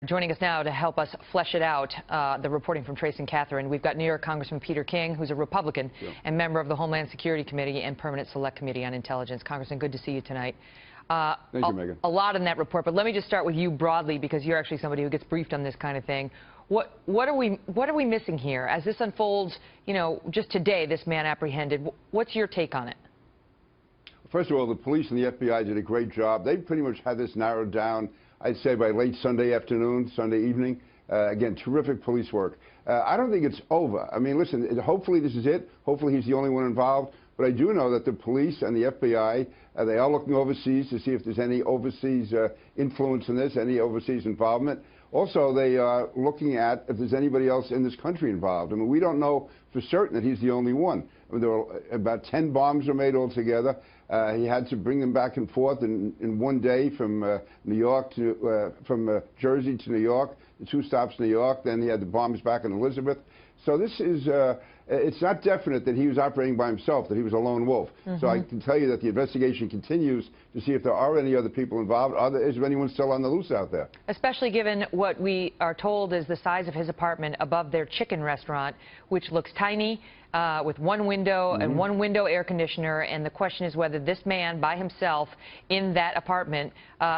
Joining us now to help us flesh it out, the reporting from Trace and Catherine, we've got New York Congressman Peter King, who's a Republican and member of the Homeland Security Committee and Permanent Select Committee on Intelligence. Congressman, good to see you tonight. Thank you, Megan. A lot in that report, but let me just start with you broadly, because you're actually somebody who gets briefed on this kind of thing. What are we missing here as this unfolds? You know, just today, this man apprehended. What's your take on it? First of all, the police and the FBI did a great job. They pretty much had this narrowed down, I'd say, by late Sunday afternoon, Sunday evening. Again, terrific police work. I don't think it's over. I mean, listen, hopefully this is it. Hopefully he's the only one involved. But I do know that the police and the FBI, they are looking overseas to see if there's any overseas influence in this, any overseas involvement. Also, they are looking at if there's anybody else in this country involved. I mean, we don't know for certain that he's the only one. I mean, there were about 10 bombs were made altogether. He had to bring them back and forth in one day from New York to from Jersey to New York, the 2 stops in New York. Then he had the bombs back in Elizabeth. So this is it's not definite that he was operating by himself, that he was a lone wolf. So I can tell you that the investigation continues to see if there are any other people involved. Is there anyone still on the loose out there? Especially given what we are told is the size of his apartment above their chicken restaurant, which looks tiny, with one window and one window air conditioner. And the question is whether this man by himself in that apartment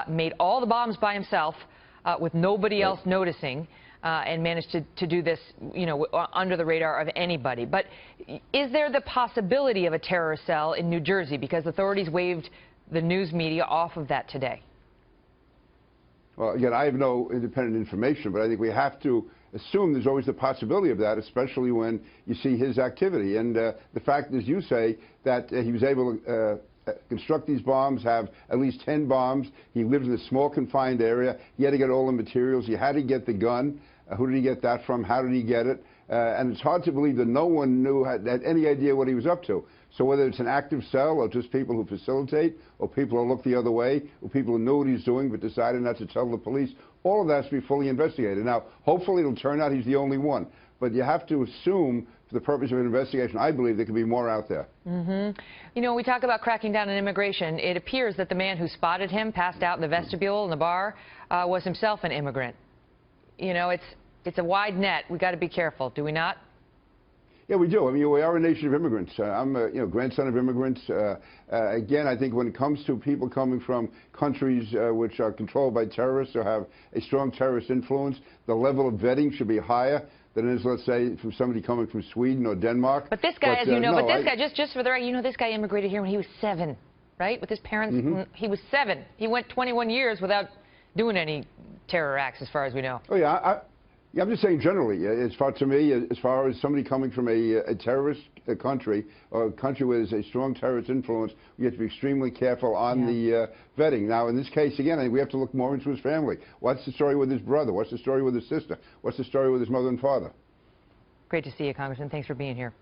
made all the bombs by himself with nobody else noticing. And managed to do this, you know, under the radar of anybody. But is there the possibility of a terror cell in New Jersey? Because authorities waved the news media off of that today. Well, again, I have no independent information, but I think we have to assume there's always the possibility of that, especially when you see his activity. And the fact, as you say, that he was able to construct these bombs, have at least 10 bombs. He lives in a small confined area. He had to get all the materials. He had to get the gun. Who did he get that from? How did he get it? And it's hard to believe that no one had any idea what he was up to. So whether it's an active cell or just people who facilitate or people who look the other way or people who knew what he's doing but decided not to tell the police, all of that has to be fully investigated. Now, hopefully it'll turn out he's the only one. But you have to assume, for the purpose of an investigation, I believe there could be more out there. You know, when we talk about cracking down on immigration, it appears that the man who spotted him passed out in the vestibule in the bar was himself an immigrant. You know, it's a wide net. We got to be careful, do we not? Yeah, we do. I mean, we are a nation of immigrants. I'm a grandson of immigrants. Again, I think when it comes to people coming from countries which are controlled by terrorists or have a strong terrorist influence, the level of vetting should be higher than it is, let's say, from somebody coming from Sweden or Denmark. But this guy, as you know, guy, just for the record, you know, this guy immigrated here when he was 7, right? With his parents, he was 7. He went 21 years without doing any terror acts, as far as we know. Oh, yeah. I'm just saying generally, as far as somebody coming from a terrorist country or a country where there's a strong terrorist influence, we have to be extremely careful on the vetting. Now, in this case, again, I think we have to look more into his family. What's the story with his brother? What's the story with his sister? What's the story with his mother and father? Great to see you, Congressman. Thanks for being here.